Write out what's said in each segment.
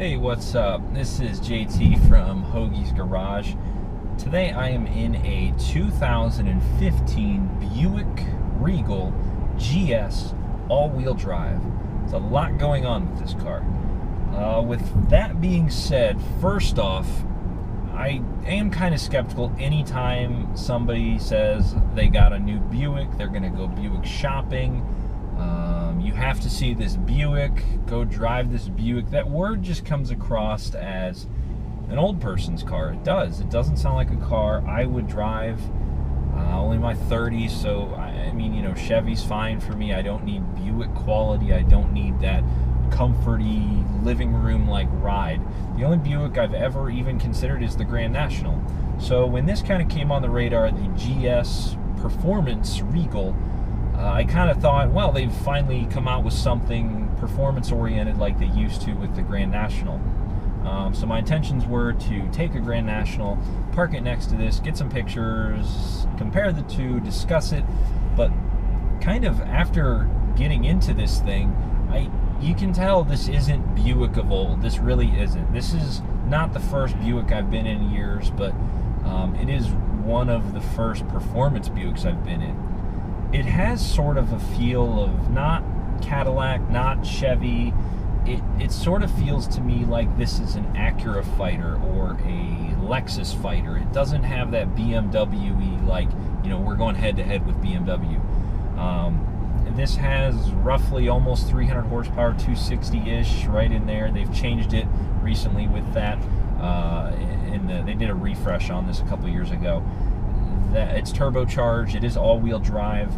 Hey, what's up? This is JT from Hoagie's Garage. Today I am in a 2015 Buick Regal GS all-wheel drive. There's a lot going on with this car. With that being said, first off, I am kind of skeptical anytime somebody says they got a new Buick, they're going to go Buick shopping. You have to see this Buick, go drive this Buick. That word just comes across as an old person's car. It does. It doesn't sound like a car I would drive. Only my 30s, so I mean, you know, Chevy's fine for me. I don't need Buick quality. I don't need that comforty living room like ride. The only Buick I've ever even considered is the Grand National. So when this kind of came on the radar, the GS Performance Regal, I kind of thought, well, they've finally come out with something performance-oriented like they used to with the Grand National. So my intentions were to take a Grand National, park it next to this, get some pictures, compare the two, discuss it. But kind of after getting into this thing, you can tell this isn't Buick of old. This really isn't. This is not the first Buick I've been in years, but it is one of the first performance Buicks I've been in. It has sort of a feel of not Cadillac, not Chevy. It sort of feels to me like this is an Acura fighter or a Lexus fighter. It doesn't have that BMW-y, like, you know, we're going head-to-head with BMW. This has roughly almost 300 horsepower, 260-ish, right in there. They've changed it recently with that. They did a refresh on this a couple years ago. It's turbocharged. It is all-wheel drive.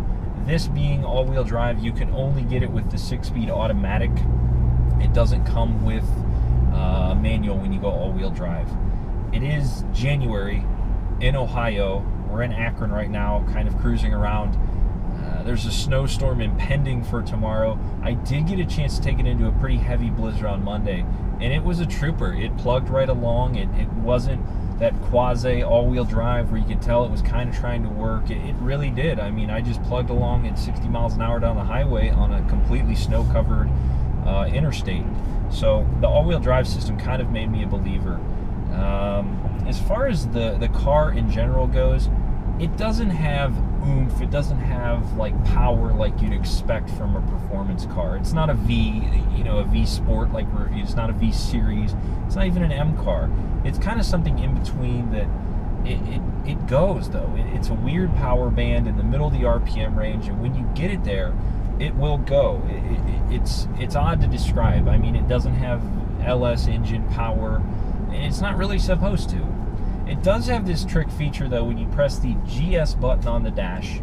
This being all-wheel drive, you can only get it with the 6-speed automatic. It doesn't come with manual when you go all-wheel drive. It is January in Ohio. We're in Akron right now, kind of cruising around. There's a snowstorm impending for tomorrow. I did get a chance to take it into a pretty heavy blizzard on Monday, and it was a trooper. It plugged right along. It wasn't that quasi all-wheel drive where you could tell it was kind of trying to work. It really did. I mean, I just plugged along at 60 miles an hour down the highway on a completely snow-covered interstate. So the all-wheel drive system kind of made me a believer. As far as the car in general goes, it doesn't have oomph. It doesn't have like power like you'd expect from a performance car. It's not a V, you know, a V Sport like it's not a V Series. It's not even an M car. It's kind of something in between that. It goes though. It's a weird power band in the middle of the RPM range, and when you get it there, it will go. It's odd to describe. I mean, it doesn't have LS engine power, and it's not really supposed to. It does have this trick feature though. When you press the GS button on the dash,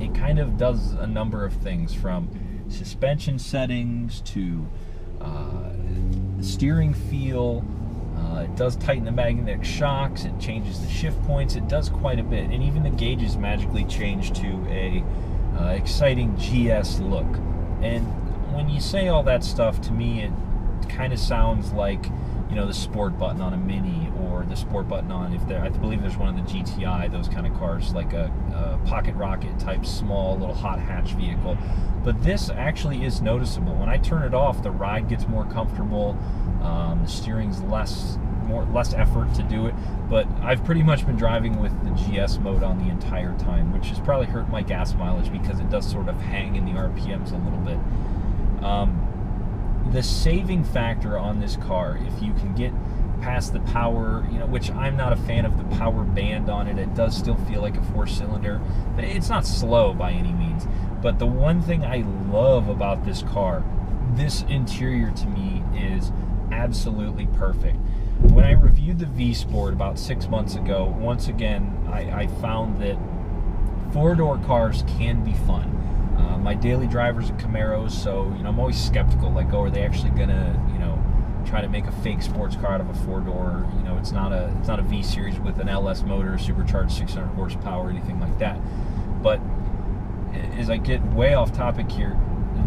it kind of does a number of things, from suspension settings to steering feel. It does tighten the magnetic shocks. It changes the shift points. It does quite a bit, and even the gauges magically change to a exciting GS look. And when you say all that stuff, to me it kind of sounds like, you know, the sport button on a Mini, or the sport button on, I believe there's one of the GTI, those kind of cars, like a pocket rocket type small little hot hatch vehicle. But this actually is noticeable. When I turn it off, the ride gets more comfortable. The steering's less effort to do it. But I've pretty much been driving with the GS mode on the entire time, which has probably hurt my gas mileage because it does sort of hang in the RPMs a little bit. The saving factor on this car, if you can get past the power, you know, which I'm not a fan of the power band on it. It does still feel like a 4-cylinder, but it's not slow by any means. But the one thing I love about this car, this interior to me is absolutely perfect. When I reviewed the V Sport about 6 months ago, once again, I found that 4-door cars can be fun. My daily drivers are Camaros, so, you know, I'm always skeptical, like, oh, are they actually gonna, you know, try to make a fake sports car out of a 4-door? You know, it's not a V Series with an LS motor, supercharged 600 horsepower, anything like that. But as I get way off topic here,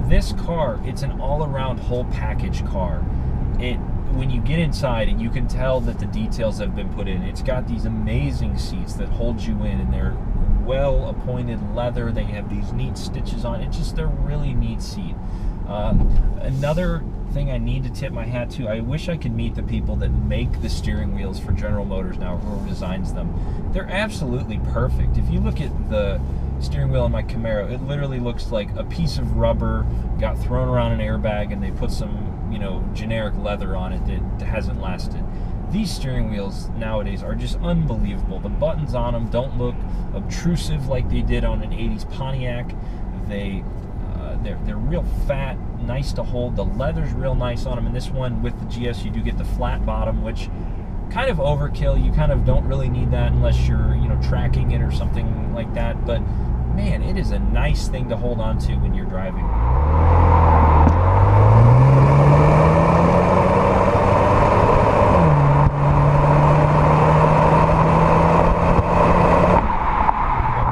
this car, it's an all-around whole package car. When you get inside, and you can tell that the details have been put in. It's got these amazing seats that hold you in, and they're well appointed leather. They have these neat stitches on it. They're really neat seat. Another thing I need to tip my hat to, I wish I could meet the people that make the steering wheels for General Motors now, who designs them. They're absolutely perfect. If you look at the steering wheel in my Camaro, it literally looks like a piece of rubber got thrown around an airbag and they put some, you know, generic leather on it that hasn't lasted. These steering wheels nowadays are just unbelievable. The buttons on them don't look obtrusive like they did on an 80s Pontiac. They're real fat, nice to hold. The leather's real nice on them. And this one with the GS, you do get the flat bottom, which kind of overkill. You kind of don't really need that unless you're, you know, tracking it or something like that. But man, it is a nice thing to hold on to when you're driving.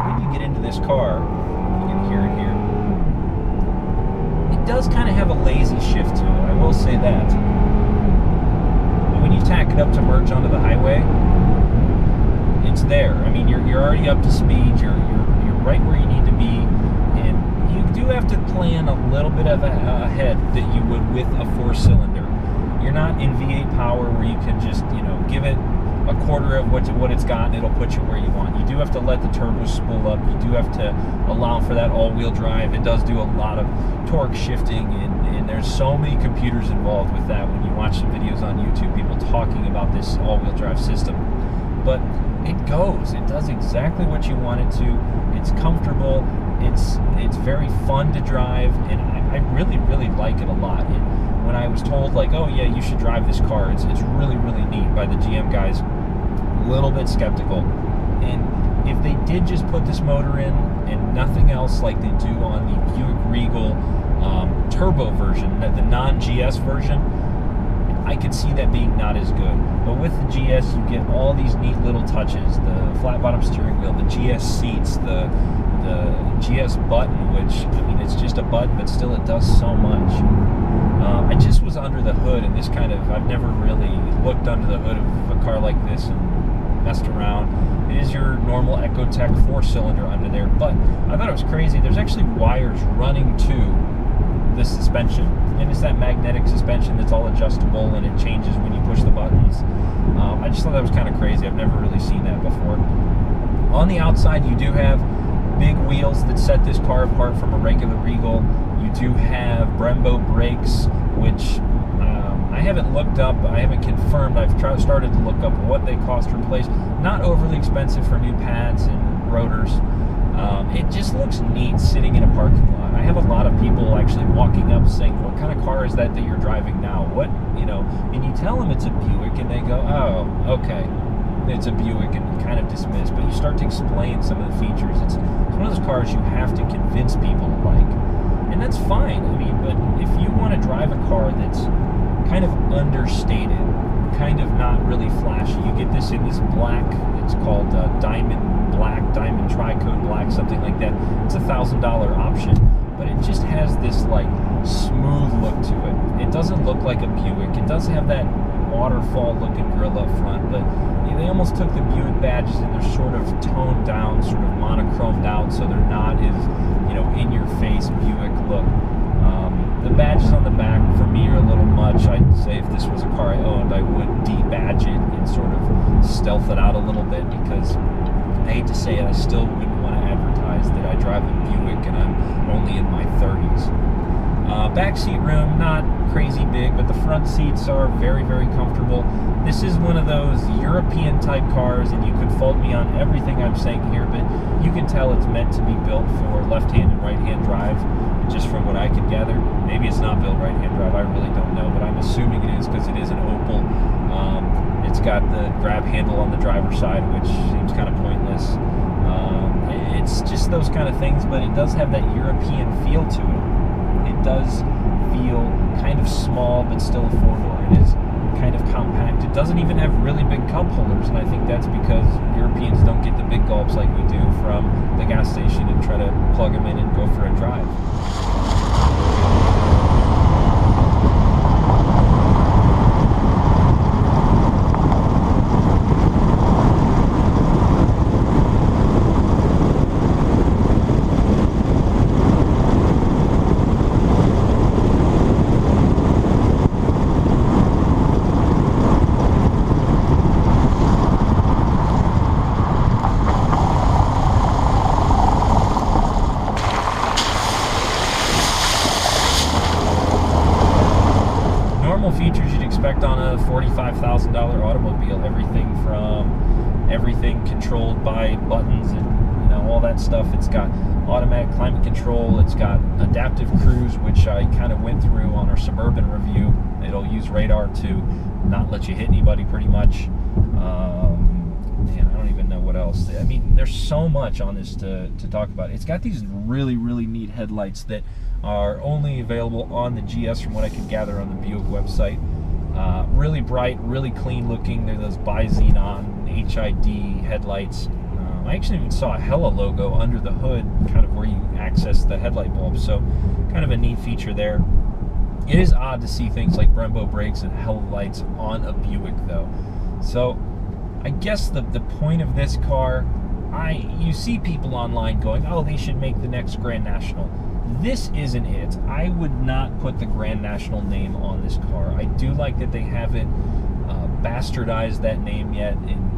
When you get into this car, you can hear it here. It does kind of have a lazy shift to it, I will say that. But when you tack it up to merge onto the highway, it's there. I mean, you're already up to speed. You're right where you need to be, and you do have to plan a little bit of ahead that you would with a 4-cylinder. You're not in V8 power where you can just, you know, give it a quarter of what it's got and it'll put you where you want. You do have to let the turbo spool up. You do have to allow for that all-wheel drive. It does do a lot of torque shifting, and there's so many computers involved with that when you watch some videos on YouTube, people talking about this all-wheel drive system. But it goes. It does exactly what you want it to. It's comfortable. It's very fun to drive, and I really, really like it a lot. And when I was told, like, oh yeah, you should drive this car, it's really, really neat by the GM guys, a little bit skeptical. And if they did just put this motor in and nothing else like they do on the Buick Regal turbo version, the non-GS version, I could see that being not as good. But with the GS, you get all these neat little touches: the flat bottom steering wheel, the GS seats, the GS button, which, I mean, it's just a button, but still it does so much. I just was under the hood, and this kind of, I've never really looked under the hood of a car like this and messed around. It is your normal EcoTech 4-cylinder under there, but I thought it was crazy. There's actually wires running to the suspension, and it's that magnetic suspension that's all adjustable, and it changes when you push the buttons. I just thought that was kind of crazy. I've never really seen that before. On the outside, you do have big wheels that set this car apart from a regular Regal. You do have Brembo brakes, which I haven't looked up, I haven't confirmed. I've started to look up what they cost to replace. Not overly expensive for new pads and rotors. It just looks neat sitting in a parking lot. I have a lot of people actually walking up saying, what kind of car is that you're driving now? What, you know, and you tell them it's a Buick, and they go, oh, okay, it's a Buick, and kind of dismiss. But you start to explain some of the features. It's one of those cars you have to convince people to like. And that's fine. I mean, but if you want to drive a car that's kind of understated, kind of not really flashy, you get this in this black, it's called diamond black, diamond tri-coat black, something like that. It's $1,000 option, but it just has this like smooth look to it. It doesn't look like a Buick. It does have that waterfall looking grille up front, but they almost took the Buick badges and they're sort of toned down, sort of monochromed out, so they're not as, you know, in your face Buick look. The badges on the back for me are a little much. I'd say if this was a car I owned, I would debadge it and sort of stealth it out a little bit, because I hate to say it, I still wouldn't want to advertise that I drive a Buick and I'm only in my 30s. Back seat room, not crazy big, but the front seats are very, very comfortable. This is one of those European type cars, and you could fault me on everything I'm saying here, but you can tell it's meant to be built for left-hand and right-hand drive, just from what I could gather. Maybe it's not built right-hand drive, I really don't know, but I'm assuming it is because it is an Opel. It's got the grab handle on the driver's side, which seems kind of pointless. It's just those kind of things, but it does have that European feel to it. It does feel kind of small, but still a four-door. It is kind of compact. It doesn't even have really big cup holders, and I think that's because Europeans don't get the big gulps like we do from the gas station and try to plug them in and go for a drive. expect on a $45,000 automobile. Everything controlled by buttons and all that stuff. It's got automatic climate control. It's got adaptive cruise, which I kind of went through on our Suburban review. It'll use radar to not let you hit anybody, pretty much. Man, I don't even know what else. I mean, there's so much on this to talk about. It's got these really, really neat headlights that are only available on the GS, from what I could gather on the Buick website. Really bright, really clean looking. They're those bi-xenon HID headlights. I actually even saw a Hella logo under the hood, kind of where you access the headlight bulb, so kind of a neat feature there. It is odd to see things like Brembo brakes and Hella lights on a Buick, though. So I guess the point of this car, you see people online going, oh, they should make the next Grand National. This isn't it. I would not put the Grand National name on this car. I do like that they haven't bastardized that name yet and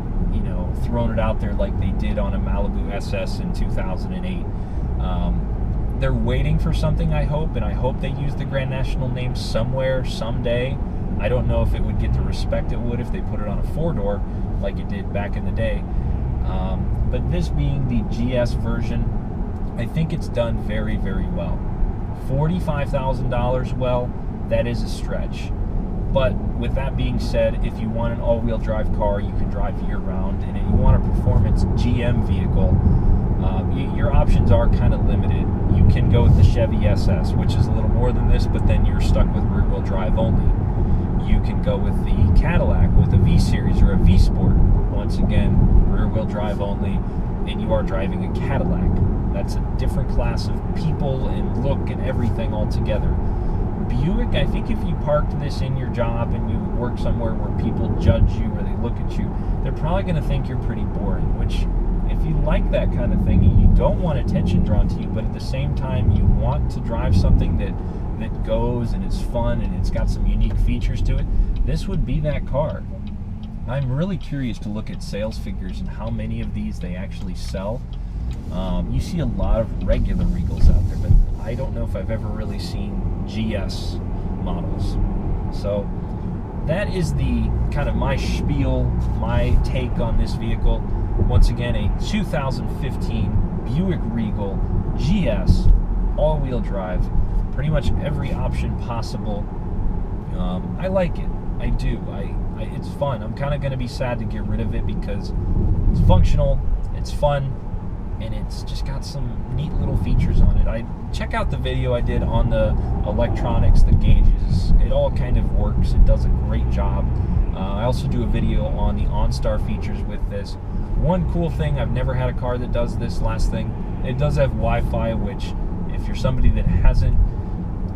thrown it out there like they did on a Malibu SS in 2008. They're waiting for something, I hope, and I hope they use the Grand National name somewhere, someday. I don't know if it would get the respect it would if they put it on a four-door like it did back in the day. But this being the GS version, I think it's done very, very well. $45,000, well, that is a stretch. But with that being said, if you want an all-wheel drive car you can drive year-round, and you want a performance GM vehicle, your options are kind of limited. You can go with the Chevy SS, which is a little more than this, but then you're stuck with rear-wheel drive only. You can go with the Cadillac with a V-Series or a V-Sport. Once again, rear-wheel drive only, and you are driving a Cadillac. That's a different class of people and look and everything altogether. Buick, I think if you parked this in your job and you work somewhere where people judge you or they look at you, they're probably going to think you're pretty boring, which, if you like that kind of thing, you don't want attention drawn to you, but at the same time you want to drive something that goes and it's fun and it's got some unique features to it, this would be that car. I'm really curious to look at sales figures and how many of these they actually sell. You see a lot of regular Regals out there, but I don't know if I've ever really seen GS models. So that is the kind of my spiel, my take on this vehicle. Once again, a 2015 Buick Regal GS all-wheel drive, pretty much every option possible. I like it. I do. It's fun. I'm kind of going to be sad to get rid of it because it's functional, it's fun, and it's just got some neat little features on it. Check out the video I did on the electronics, the gauges. It all kind of works. It does a great job. I also do a video on the OnStar features with this. One cool thing, I've never had a car that does this, last thing, it does have Wi-Fi, which if you're somebody that hasn't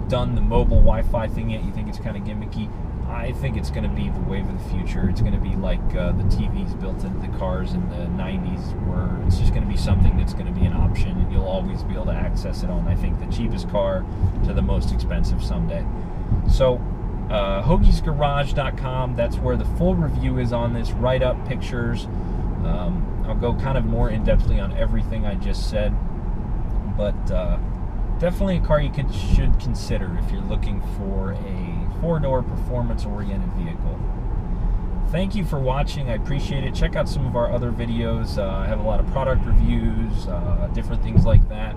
done the mobile Wi-Fi thing yet, you think it's kind of gimmicky, I think it's going to be the wave of the future. It's going to be like the TVs built into the cars in the 90s, where it's just going to be something that's going to be an option and you'll always be able to access it on, I think, the cheapest car to the most expensive someday. So hoagiesgarage.com, that's where the full review is on this, write-up, pictures. I'll go kind of more in-depthly on everything I just said, but definitely a car you should consider if you're looking for a four-door performance-oriented vehicle. Thank you for watching. I appreciate it. Check out some of our other videos. I have a lot of product reviews, different things like that.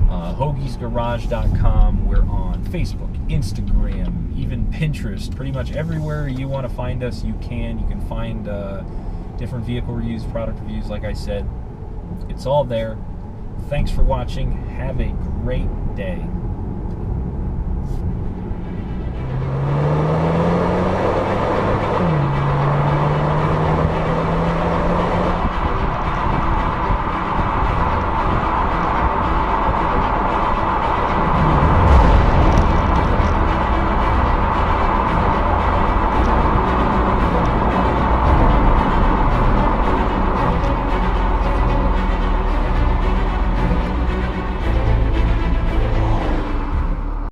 hoagiesgarage.com. We're on Facebook, Instagram, even Pinterest. Pretty much everywhere you want to find us, you can. You can find different vehicle reviews, product reviews, like I said. It's all there. Thanks for watching. Have a great day.